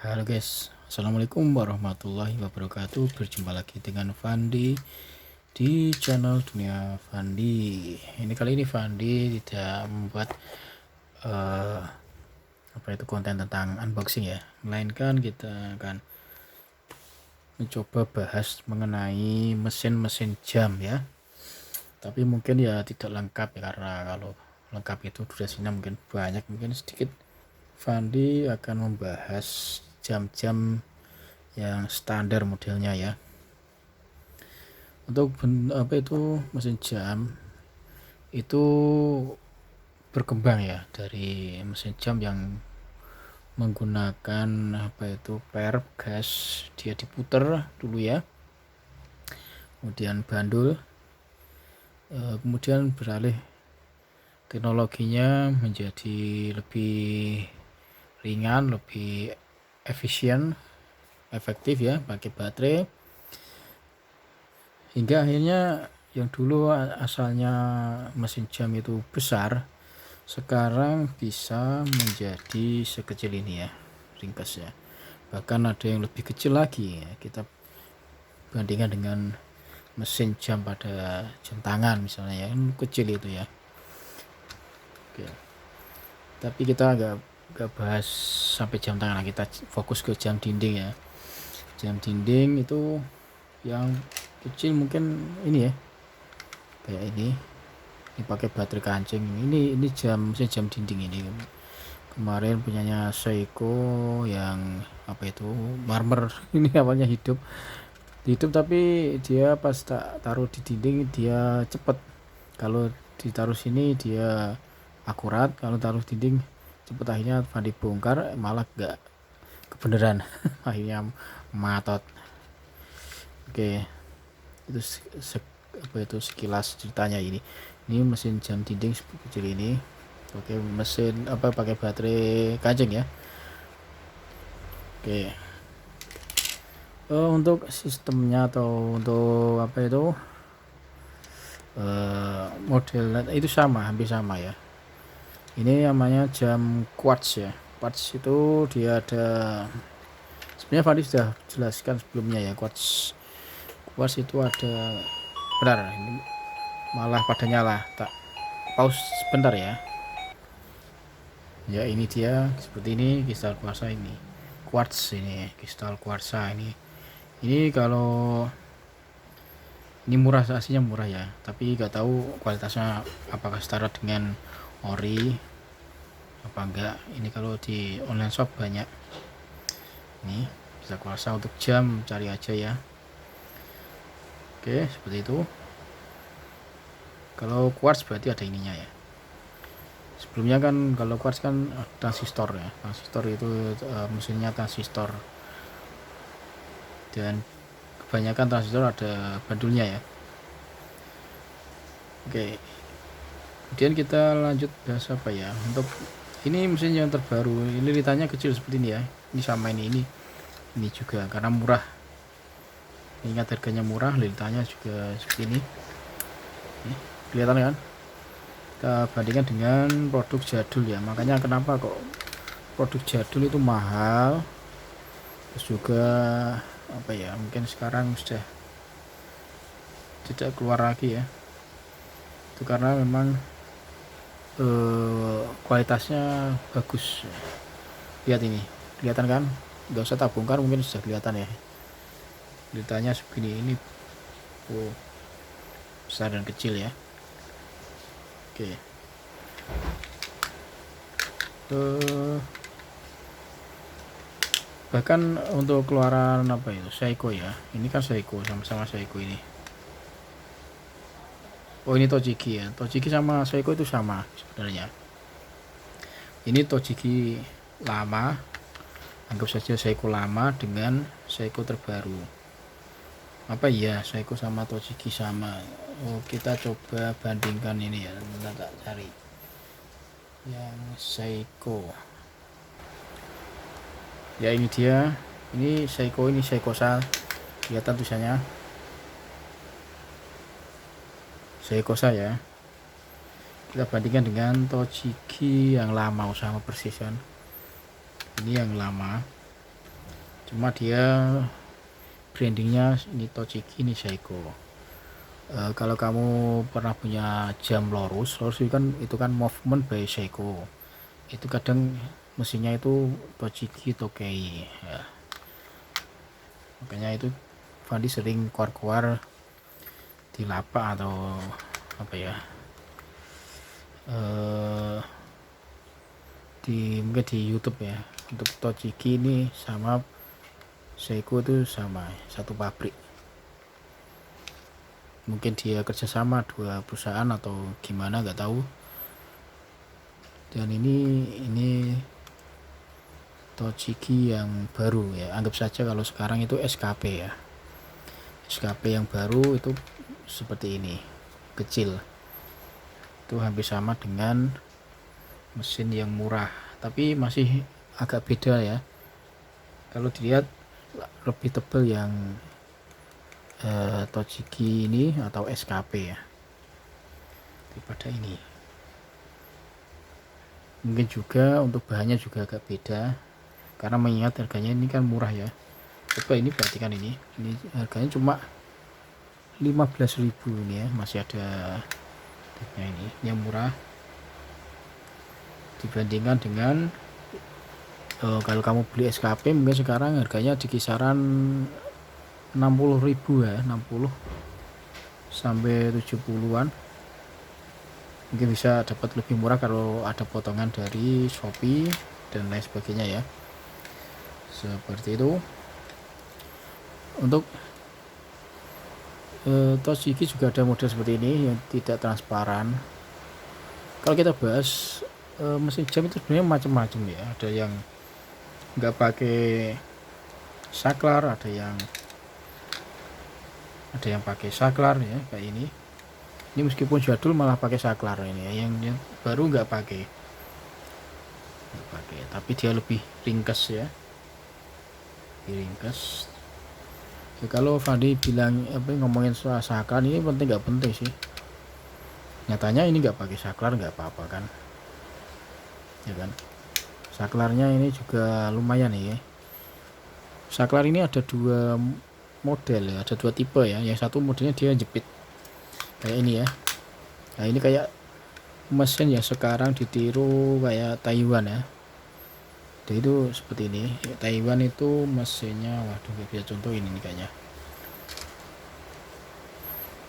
Halo guys, assalamualaikum warahmatullahi wabarakatuh. Berjumpa lagi dengan Fandi di channel Dunia Fandi. Ini kali ini Fandi tidak membuat eh, konten tentang unboxing ya, melainkan kita akan mencoba bahas mengenai mesin-mesin jam ya. Tapi mungkin ya tidak lengkap ya, karena kalau lengkap itu durasinya mungkin banyak, mungkin sedikit. Fandi akan membahas jam-jam yang standar modelnya ya. Untuk mesin jam itu berkembang ya, dari mesin jam yang menggunakan per gas, dia diputer dulu ya, kemudian bandul, kemudian beralih teknologinya menjadi lebih ringan, lebih efisien, efektif ya, pakai baterai, hingga akhirnya yang dulu asalnya mesin jam itu besar, sekarang bisa menjadi sekecil ini ya, ringkas ya. Bahkan ada yang lebih kecil lagi ya, kita bandingkan dengan mesin jam pada jam tangan misalnya ya, kan kecil itu ya. Oke. Tapi kita agak bahas sampai jam tangan, kita fokus ke jam dinding ya. Jam dinding itu yang kecil mungkin ini ya, kayak ini pakai baterai kancing. Ini mesin jam dinding ini kemarin punyanya Seiko, yang marmer ini awalnya hidup tapi dia pas tak taruh di dinding dia cepet. Kalau ditaruh sini dia akurat, kalau taruh dinding cepet. Akhirnya Fandi bongkar, malah gak kebeneran akhirnya matot. Oke, itu sekilas ceritanya. Ini mesin jam dinding kecil ini pakai baterai kancing ya. Oke. Untuk sistemnya atau untuk model itu hampir sama ya. Ini namanya jam quartz ya. Quartz itu dia ada, sebenarnya Fadi sudah jelaskan sebelumnya ya. Quartz itu ada, benar, ini malah pada nyala. Tak pause sebentar ya. Ya, ini dia seperti ini, kristal kuarsa ini. Quartz ini, kristal kuarsa ini kalau ini murah, aslinya murah ya, tapi gak tahu kualitasnya apakah setara dengan ori apa enggak. Ini kalau di online shop banyak. Ini bisa kuasa untuk jam, cari aja ya. Oke, seperti itu. Kalau quartz berarti ada ininya ya. Sebelumnya kan kalau quartz kan transistor ya. Transistor itu mesinnya transistor, dan kebanyakan transistor ada bandulnya ya. Oke, kemudian kita lanjut bahas apa ya. Untuk ini mesin yang terbaru, ini lilitannya kecil seperti ini ya. Ini sama ini juga karena murah. Ingat harganya murah, lilitannya juga seperti ini. Kelihatan kan? Kita bandingkan dengan produk jadul ya. Makanya kenapa kok produk jadul itu mahal. Terus juga mungkin sekarang sudah tidak keluar lagi ya. Itu karena memang kualitasnya bagus. Lihat ini, kelihatan kan? Nggak usah tak bongkar, mungkin sudah kelihatan ya. Lilitannya segini, ini besar dan kecil ya. Oke. Bahkan untuk keluaran Seiko ya. Ini kan Seiko, sama-sama Seiko ini. Oh, ini Tochigi ya. Tochigi sama Seiko itu sama sebenarnya. Ini Tochigi lama, anggap saja Seiko lama dengan Seiko terbaru. Seiko sama Tochigi sama. Kita coba bandingkan ini ya. Kita cari yang Seiko ya. Ini dia, ini Seiko, ini Seikosa. Kelihatan tulisannya Seikosa ya. Kita bandingkan dengan Tochigi yang lama, sama persis kan. Ini yang lama, cuma dia brandingnya ini Tochigi, ini Seiko. Kalau kamu pernah punya jam lorus itu kan movement by Seiko, itu kadang mesinnya itu Tochigi Tokei ya. Makanya itu Fandi sering keluar di lapak atau apa ya, mungkin di YouTube ya. Untuk Tochigi ini sama Seiko itu sama satu pabrik, mungkin dia kerjasama dua perusahaan atau gimana nggak tahu. Dan ini Tochigi yang baru ya, anggap saja kalau sekarang itu SKP ya. SKP yang baru itu seperti ini, kecil, itu hampir sama dengan mesin yang murah, tapi masih agak beda ya. Kalau dilihat lebih tebal yang Tochigi ini atau SKP ya daripada ini. Mungkin juga untuk bahannya juga agak beda, karena mengingat harganya ini kan murah ya. Coba ini perhatikan, ini harganya cuma 15.000 ini ya, masih ada tipnya ini yang murah dibandingkan dengan kalau kamu beli SKP mungkin sekarang harganya di kisaran 60.000 ya, 60 sampai 70-an. Mungkin bisa dapat lebih murah kalau ada potongan dari Shopee dan lain sebagainya ya, seperti itu. Untuk Tochigi juga ada model seperti ini yang tidak transparan. Kalau kita bahas mesin jam itu sebenarnya macam-macam ya, ada yang nggak pakai saklar, ada yang pakai saklar ya, kayak ini meskipun jadul malah pakai saklar ini ya. Yang baru nggak pakai, tapi dia lebih ringkas ya, ringkas ya. Kalau Fandi bilang ngomongin soal saklar ini penting nggak penting sih, nyatanya ini nggak pakai saklar nggak apa-apa kan ya kan. Saklarnya ini juga lumayan ya. Saklar ini ada dua model ya, ada dua tipe ya. Yang satu modelnya dia jepit kayak ini ya. Nah ini kayak mesin yang sekarang ditiru kayak Taiwan ya. Jadi itu seperti ini. Taiwan itu mesinnya, waduh gak bisa contoh ini kayaknya.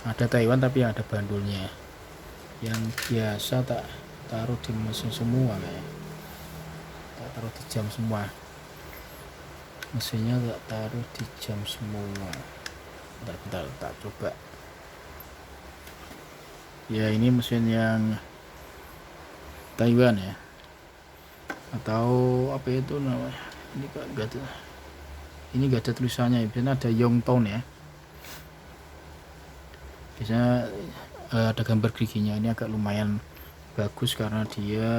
Ada Taiwan tapi yang ada bandulnya. Yang biasa tak taruh di mesin semua kayak. Tak taruh di jam semua. Mesinnya tak taruh di jam semua. Bentar, tak coba. Ya ini mesin yang Taiwan ya, atau apa itu namanya, ini gak ada tulisannya ya. Biasanya ada Yongtone ya, biasanya ada gambar giginya. Ini agak lumayan bagus karena dia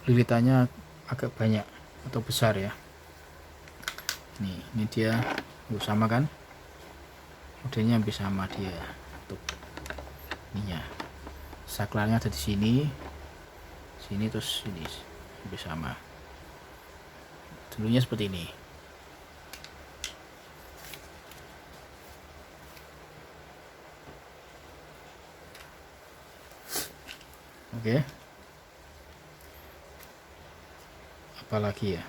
lilitannya agak banyak atau besar ya. Ini dia sama kan, modelnya hampir sama dia. Tuh ininya, saklarnya ada di sini terus ini hampir sama. Dulunya seperti ini. Oke. Apalagi ya?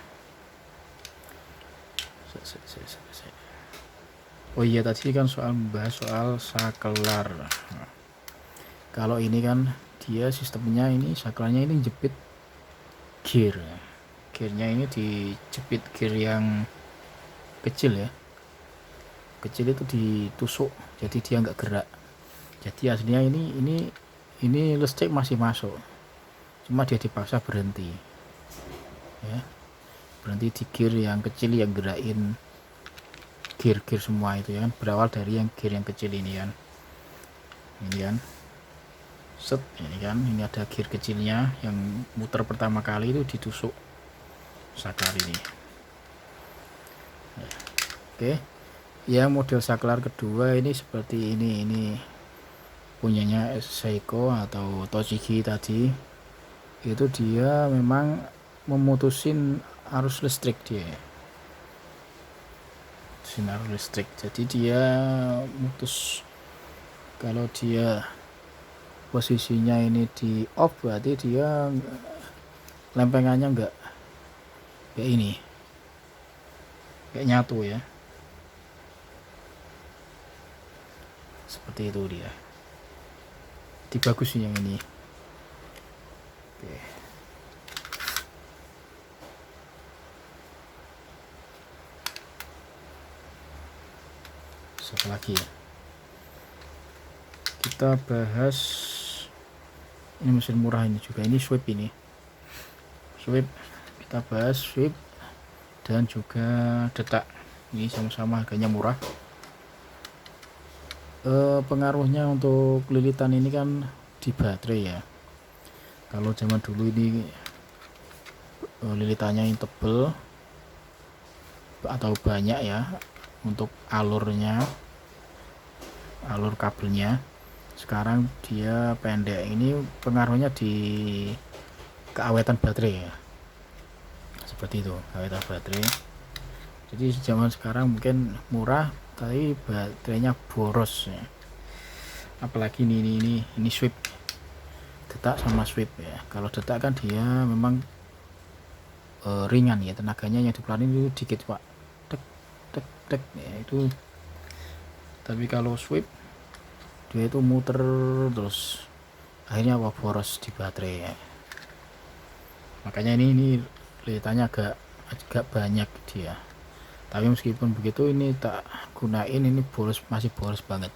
Oh iya, tadi kan membahas soal saklar. Nah, kalau ini kan dia sistemnya ini, saklarnya ini jepit gearnya ini dijepit gear yang kecil ya, kecil itu ditusuk jadi dia nggak gerak. Jadi aslinya ini listrik masih masuk, cuma dia dipaksa berhenti ya, berhenti di gear yang kecil yang gerakin gear semua itu ya kan, berawal dari yang gear yang kecil ini kan. Ini kan set, ini kan, ini ada gear kecilnya yang muter pertama kali itu ditusuk saklar ini ya. Oke ya, model saklar kedua ini seperti ini punyanya Seiko atau Tochigi tadi. Itu dia memang memutusin arus listrik dia. sinar listrik. Jadi dia mutus. Kalau dia posisinya ini di off, berarti dia lempengannya enggak kayak ini, kayak nyatu ya, seperti itu dia. Di bagus sih yang ini. Oke. Satu lagi ya, kita bahas ini mesin murah ini juga, ini Swift, ini Swift, kita bahas Swift dan juga Detak. Ini sama-sama harganya murah. Pengaruhnya untuk lilitan ini kan di baterai ya. Kalau zaman dulu ini lilitannya yang tebel atau banyak ya untuk alurnya, alur kabelnya. Sekarang dia pendek. Ini pengaruhnya di keawetan baterai ya, seperti itu, keawetan baterai. Jadi zaman sekarang mungkin murah tapi baterainya boros ya. Apalagi ini Swift, Detak sama Swift ya. Kalau Detak kan dia memang ringan ya, tenaganya yang dikeluarin itu dikit pak, tek tek tek ya, itu. Tapi kalau Swift dia itu muter terus, akhirnya apa, boros di baterai ya. Makanya ini lilitannya agak banyak dia. Tapi meskipun begitu ini tak gunain, ini boros, masih boros banget.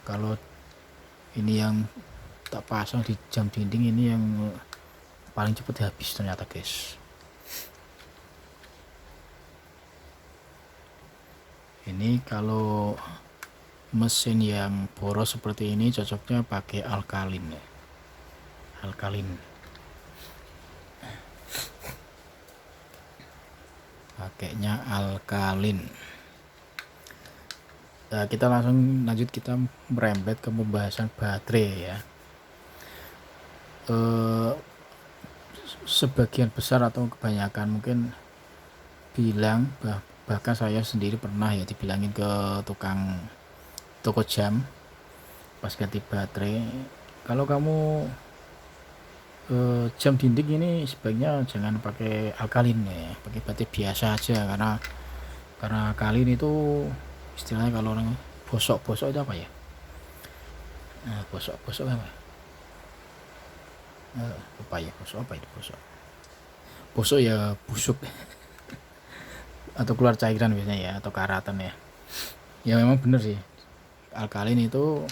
Kalau ini yang tak pasang di jam dinding, ini yang paling cepat habis ternyata guys. Ini kalau mesin yang boros seperti ini cocoknya pakai alkalin ya. Alkalin, pakainya alkalin. Nah, kita langsung lanjut, kita merembet ke pembahasan baterai ya. Sebagian besar atau kebanyakan mungkin bilang, bahkan saya sendiri pernah ya dibilangin ke tukang toko jam pas ganti baterai, kalau kamu jam dinding ini sebaiknya jangan pakai alkalin ya, pakai baterai biasa aja, karena alkalin itu istilahnya kalau orang bosok itu apa ya, bosok apa, apa ya, bosok ya, busuk atau keluar cairan biasanya ya, atau karatan ya. Ya memang bener sih, alkalin itu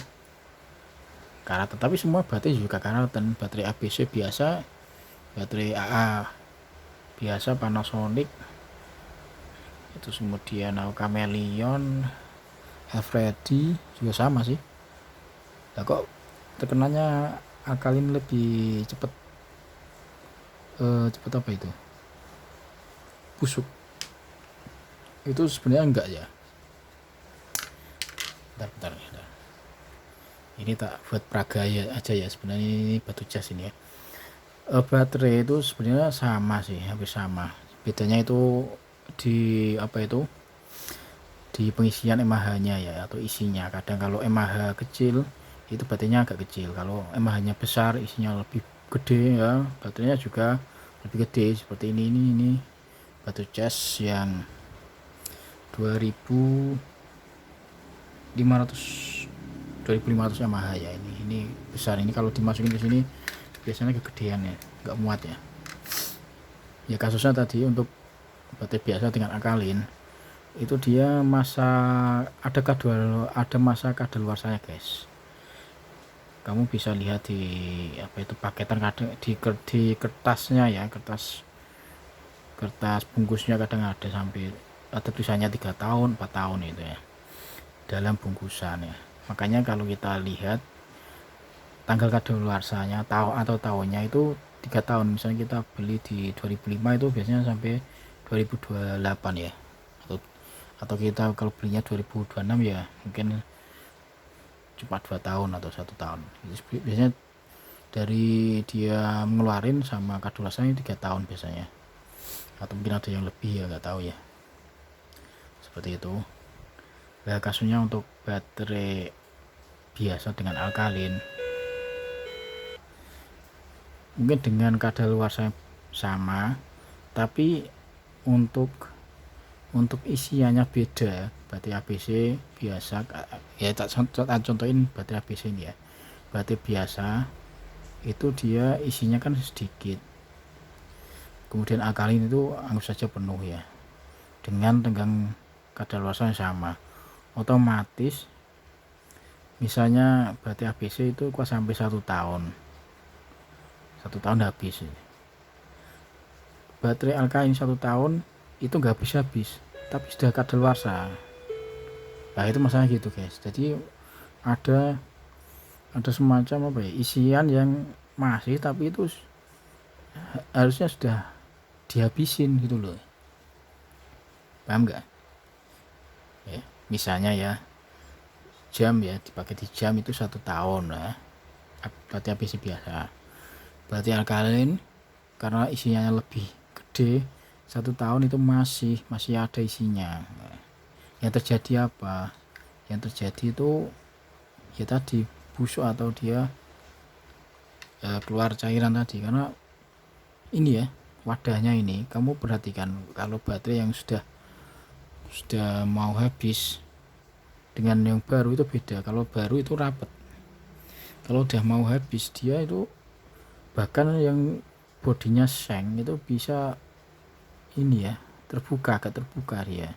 karatan, tapi semua baterai juga karatan. Baterai ABC biasa, baterai AA biasa, Panasonic itu, kemudian Chameleon, Eveready juga sama sih. Nah, kok terkenanya alkalin lebih cepet apa itu, busuk? Itu sebenarnya enggak ya. Bentar. Ini tak buat praga ya aja ya, sebenarnya ini batu jas ini ya. Baterai itu sebenarnya sama sih, hampir sama. Bedanya itu di apa itu, di pengisian mAh nya ya, atau isinya. Kadang kalau mAh kecil itu baterainya agak kecil, kalau mAh nya besar, isinya lebih gede ya, baterainya juga lebih gede. Seperti ini batu jas yang 2500 mAh ya. Ini besar, ini kalau dimasukin ke sini biasanya kegedean ya, nggak muat ya. Ya kasusnya tadi untuk baterai biasa dengan alkalin itu dia ada masa kadaluarsanya guys. Kamu bisa lihat di apa itu paketan, kadang di kertasnya ya, kertas bungkusnya kadang ada tulisannya 3 tahun 4 tahun itu ya, dalam bungkusan ya. Makanya kalau kita lihat tanggal kadaluarsanya atau tahunnya itu 3 tahun. Misalnya kita beli di 2005 itu biasanya sampai 2028 ya, atau kita kalau belinya 2026 ya mungkin cuma 2 tahun atau 1 tahun. Biasanya dari dia ngeluarin sama kadaluarsanya 3 tahun biasanya, atau mungkin ada yang lebih ya, nggak tahu ya. seperti itu. Nah, kasusnya untuk baterai biasa dengan alkalin mungkin dengan kadaluarsa sama, tapi untuk isiannya beda. Baterai ABC biasa ya, tak contohin baterai ABC ini ya. Baterai biasa itu dia isinya kan sedikit, kemudian alkalin itu anggap saja penuh ya, dengan tenggang kadaluarsa yang sama, otomatis misalnya baterai ABC itu kok sampai 1 tahun habis. Baterai alkalin 1 tahun itu nggak habis, tapi sudah kadaluarsa. Nah itu masalah gitu guys. Jadi ada semacam apa ya, isian yang masih tapi itu harusnya sudah dihabisin gitu loh, paham nggak ya? Misalnya ya, jam ya, dipakai di jam itu 1 tahun lah, baterai ABC biasa. Baterai alkalin karena isinya lebih gede, 1 tahun itu masih ada isinya. Yang terjadi apa? Yang terjadi itu ya tadi busuk atau dia keluar cairan tadi, karena ini ya, wadahnya ini kamu perhatikan, kalau baterai yang sudah mau habis dengan yang baru itu beda. Kalau baru itu rapat, kalau udah mau habis dia itu bahkan yang bodinya seng itu bisa ini ya, agak terbuka dia.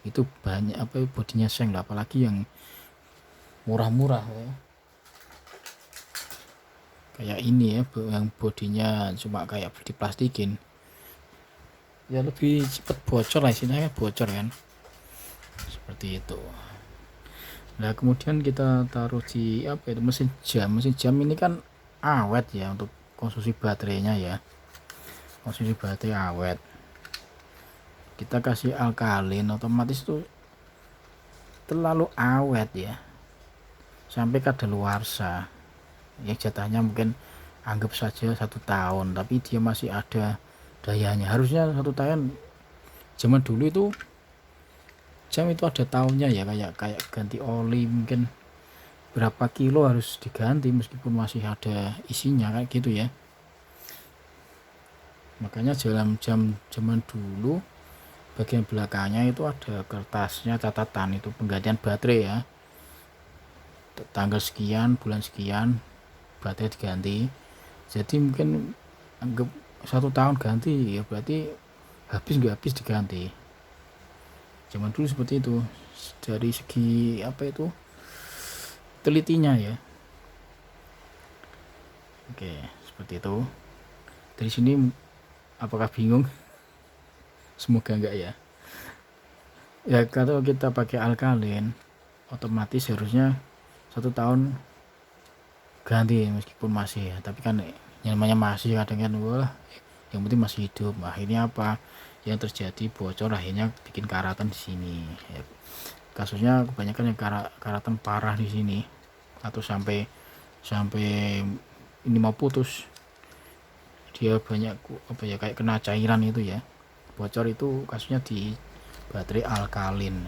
Itu banyak apa bodinya seng lah, apalagi yang murah-murah ya. Kayak ini ya, yang bodinya cuma kayak diplastikin ya, lebih cepat bocor lah istilahnya, bocor kan, seperti itu. Nah kemudian kita taruh di apa itu, mesin jam ini kan awet ya, untuk konsumsi baterainya ya, konsumsi baterai awet. Kita kasih alkalin otomatis tuh terlalu awet ya, sampai kadaluarsa ya, jatahnya mungkin anggap saja 1 tahun, tapi dia masih ada dayanya. Harusnya 1 tahun. Zaman dulu itu jam itu ada tahunnya ya, kayak ganti oli mungkin berapa kilo harus diganti meskipun masih ada isinya kayak gitu ya. Makanya dalam jam zaman dulu bagian belakangnya itu ada kertasnya catatan, itu penggantian baterai ya, tanggal sekian bulan sekian baterai diganti. Jadi mungkin anggap 1 tahun ganti ya, berarti nggak habis diganti. Zaman dulu seperti itu, dari segi apa itu, telitinya ya. Oke, seperti itu. Dari sini apakah bingung? Semoga enggak ya. Ya kalau kita pakai alkalin otomatis harusnya 1 tahun ganti meskipun masih ya, tapi kan yang namanya masih kadang kan wah yang penting masih hidup. Akhirnya apa yang terjadi, bocor, akhirnya bikin karatan di sini ya. Kasusnya kebanyakan yang karatan parah di sini, atau sampai ini mau putus, dia banyak apa ya, kayak kena cairan itu ya, bocor. Itu kasusnya di baterai alkalin.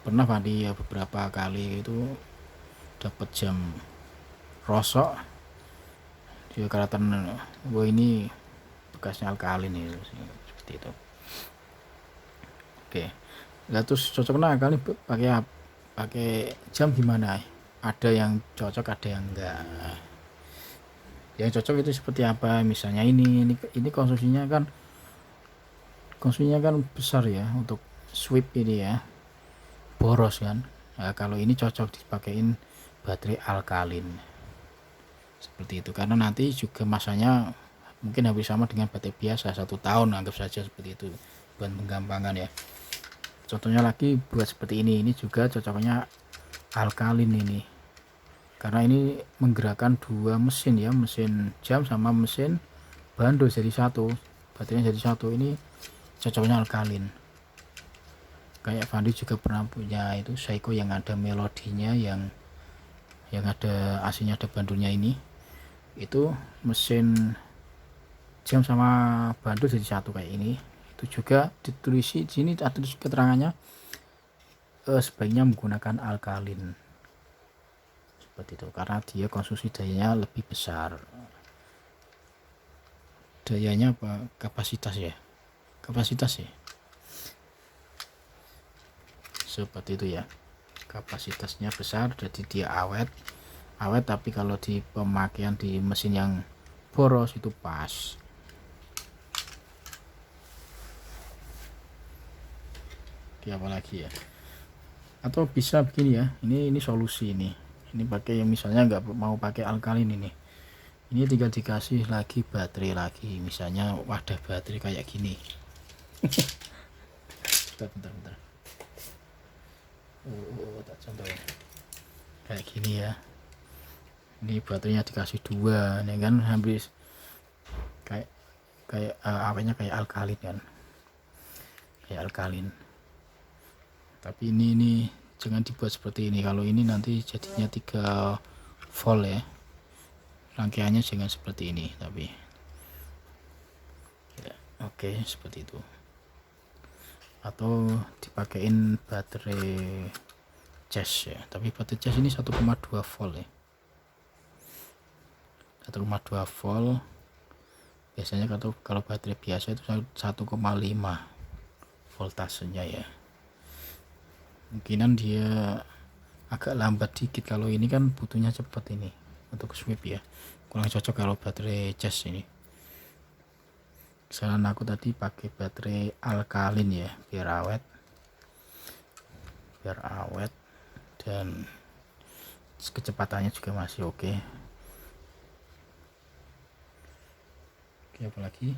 Pernah tadi ya, beberapa kali itu dapat jam rosok, dia karatan, wah ini bekasnya alkalin itu seperti itu. Oke, nah terus cocoknya alkalin pakai jam gimana? Ada yang cocok, ada yang enggak. Yang cocok itu seperti apa? Misalnya ini konsumsinya kan besar ya, untuk sweep ini ya, boros kan. Nah, kalau ini cocok dipakein baterai alkalin seperti itu, karena nanti juga masanya mungkin habis sama dengan baterai biasa 1 tahun, anggap saja seperti itu, buat menggampangkan ya. Contohnya lagi buat seperti ini juga cocoknya alkalin ini, karena ini menggerakkan 2 mesin ya, mesin jam sama mesin bando jadi satu, baterainya jadi satu. Ini cocoknya alkalin. Kayak Fandi juga pernah punya itu Seiko yang ada melodinya, yang ada AC-nya, ada bandonya. Ini itu mesin jam sama bando jadi satu kayak ini, Itu juga ditulis di sini, ada keterangannya sebaiknya menggunakan alkalin seperti itu, karena dia konsumsi dayanya lebih besar. Dayanya apa, kapasitas ya, seperti itu ya, kapasitasnya besar, jadi dia awet. Tapi kalau di pemakaian di mesin yang boros itu pas. Oke, apalagi ya, atau bisa begini ya, ini solusi ini pakai yang misalnya nggak mau pakai alkalin, ini tinggal dikasih lagi baterai lagi, misalnya wadah baterai kayak gini. bentar. Tak contohin kayak gini ya, ini baterainya dikasih 2 nih kan, habis kayak awetnya kayak alkalin kan, tapi ini jangan dibuat seperti ini. Kalau ini nanti jadinya 3 volt ya, rangkaiannya jangan seperti ini, tapi ya, oke, seperti itu. Atau dipakein baterai cas ya, tapi baterai cas ini 1,2 volt ya, 1,2 volt. Biasanya kalau baterai biasa itu 1,5 voltasenya ya, mungkinan dia agak lambat dikit. Kalau ini kan butuhnya cepat ini untuk sweep ya, kurang cocok kalau baterai cas ini. Kesalahan aku tadi pakai baterai alkalin ya, biar awet dan kecepatannya juga masih oke. Oke, apalagi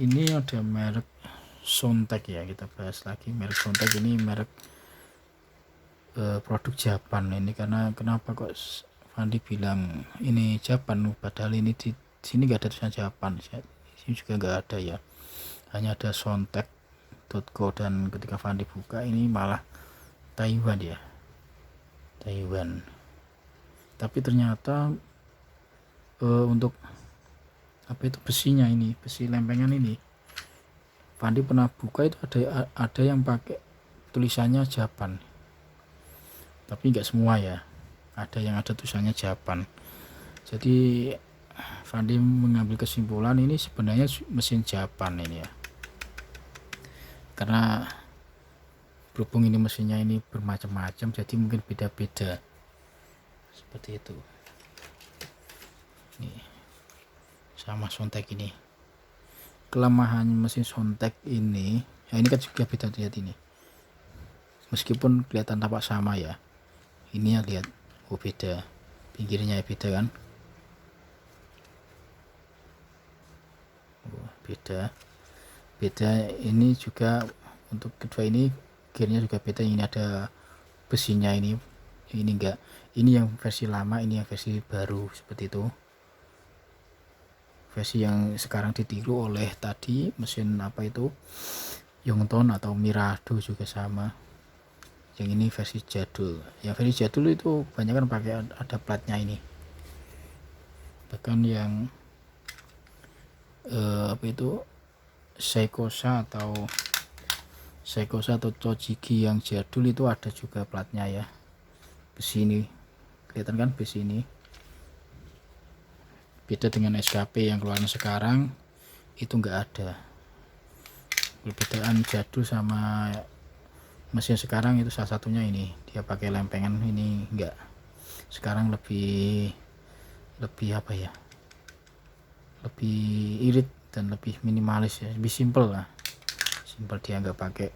ini ada merek Sontec ya, kita bahas lagi merek Sontec. Ini merek produk Japan ini, karena kenapa kok Fandi bilang ini Japan, padahal ini di sini nggak ada tulisan Japan, sini juga nggak ada ya, hanya ada sontec.co, dan ketika Fandi buka ini malah Taiwan ya, tapi ternyata untuk apa itu besinya ini, besi lempengan ini, Fandi pernah buka itu ada yang pakai tulisannya Japan, tapi nggak semua ya, ada yang ada tulisannya Japan. Jadi Fandi mengambil kesimpulan ini sebenarnya mesin Japan ini ya, karena berhubung ini mesinnya ini bermacam-macam, jadi mungkin beda-beda seperti itu. Nih sama Sontec ini, kelemahan mesin Sontec ini ya, ini kan juga beda, lihat ini, meskipun kelihatan tampak sama ya, ini ya lihat, beda, pinggirnya ya beda kan, beda. Ini juga untuk kedua ini gearnya juga beda, ini ada besinya, ini enggak, ini yang versi lama, ini yang versi baru, seperti itu. Versi yang sekarang ditiru oleh tadi mesin apa itu, Yongton atau Mirado juga sama. Yang ini versi jadul, yang versi jadul itu banyak kan pakai ada platnya ini, bahkan yang apa itu Seikosa atau Tochigi yang jadul itu ada juga platnya ya, besi ini kelihatan kan, besi ini beda dengan SKP yang keluaran sekarang, itu enggak ada. Perbedaan jadul sama mesin sekarang itu salah satunya ini, dia pakai lempengan, ini enggak. Sekarang lebih apa ya, lebih irit dan lebih minimalis ya, lebih simple lah, dia nggak pakai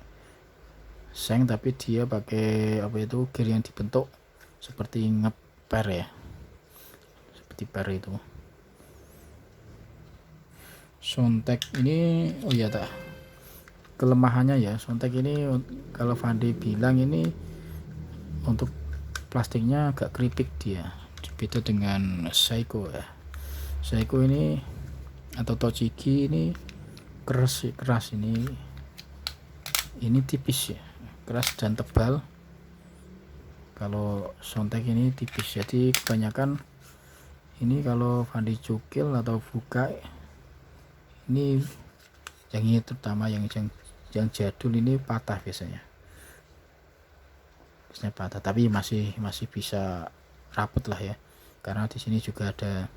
seng, tapi dia pakai apa itu, gear yang dibentuk seperti ngeper ya, seperti per itu. Sontec ini, oh iya tak, kelemahannya ya Sontec ini, kalau Fandi bilang ini untuk plastiknya agak keripik dia, beda dengan Seiko ya. Seiko ini atau Tochigi ini keras ini tipis ya, keras dan tebal. Kalau Sontec ini tipis, jadi kebanyakan Ini kalau Fandi cukil atau buka, ini yang ini terutama yang jadul ini patah biasanya patah, tapi masih bisa rapet lah ya, karena di sini juga ada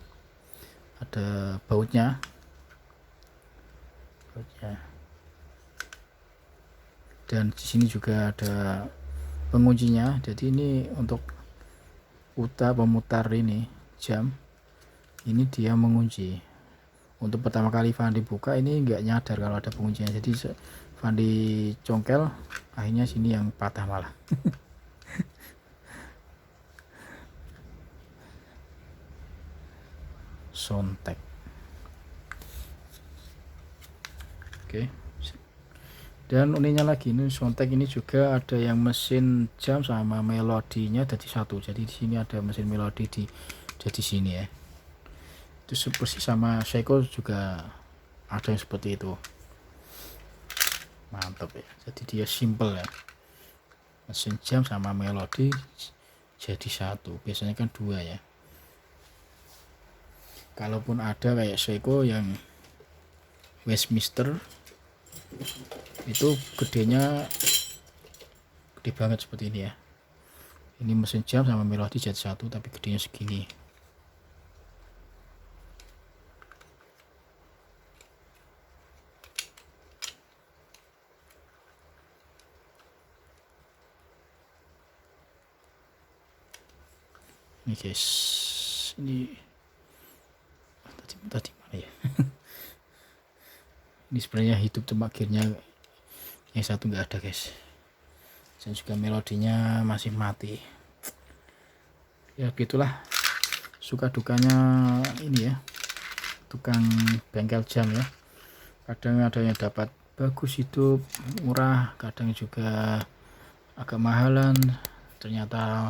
bautnya. Dan di sini juga ada penguncinya, jadi ini untuk pemutar ini jam, ini dia mengunci. Untuk pertama kali Fandi buka ini nggak nyadar kalau ada penguncinya, jadi Fandi congkel, akhirnya sini yang patah malah. Sontek. Oke. Dan uniknya lagi, ini Sontek ini juga ada yang mesin jam sama melodinya jadi satu. Jadi di sini ada mesin melodi di sini ya. Itu persis sama Seiko juga ada yang seperti itu. Mantap ya. Jadi dia simple ya. Mesin jam sama melodi jadi satu. Biasanya kan dua ya. Kalaupun ada kayak Seiko yang Westminster itu gede banget seperti ini ya. Ini mesin jam sama melodi jadi satu, tapi gedenya segini. Ini guys, ini tadi mana ya? Ini sebenarnya hidup, cuma gearnya yang satu nggak ada guys, dan juga melodinya masih mati ya. Gitulah suka dukanya ini ya, tukang bengkel jam ya. Kadang ada yang dapat bagus, hidup murah, kadang juga agak mahalan, ternyata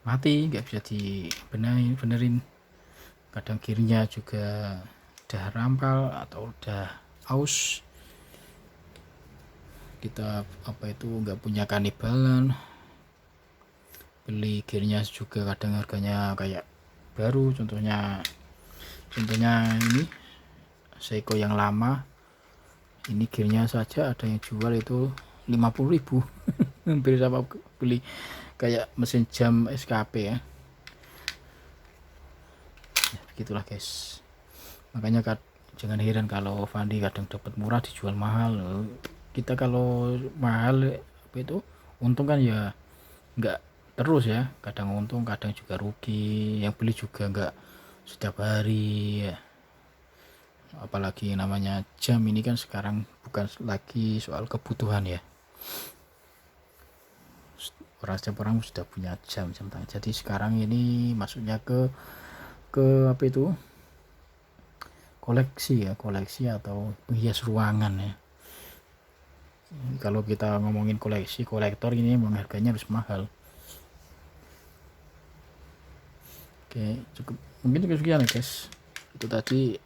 mati, nggak bisa benerin. Kadang gearnya juga udah rampal atau udah aus, kita nggak punya kanibalan, beli gearnya juga kadang harganya kayak baru. Contohnya ini Seiko yang lama, ini gearnya saja ada yang jual itu 50.000 hampir sama beli kayak mesin jam SKP ya. Begitulah guys, makanya jangan heran kalau Fandi kadang dapat murah dijual mahal. Kita kalau mahal untung kan ya nggak terus ya, kadang untung kadang juga rugi, yang beli juga nggak setiap hari ya. Apalagi namanya jam ini kan sekarang bukan lagi soal kebutuhan ya, setiap orang sudah punya jam tangan. Jadi sekarang ini masuknya ke koleksi atau menghias ruangan ya. Kalau kita ngomongin kolektor ini memang harganya harus mahal. Oke, mungkin sekian ya guys, itu tadi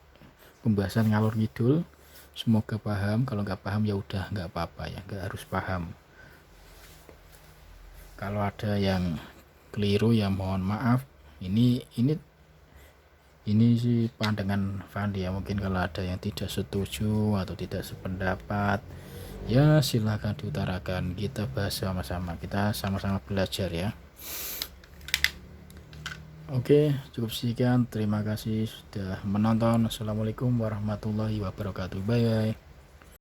pembahasan ngalor ngidul. Semoga paham. Kalau nggak paham ya udah nggak apa-apa ya, nggak harus paham. Kalau ada yang keliru ya mohon maaf. Ini sih pandangan Fandi ya, mungkin kalau ada yang tidak setuju atau tidak sependapat ya silahkan diutarakan, kita bahas sama-sama, kita sama-sama belajar ya. Oke, cukup sekian, terima kasih sudah menonton. Assalamualaikum warahmatullahi wabarakatuh, bye bye.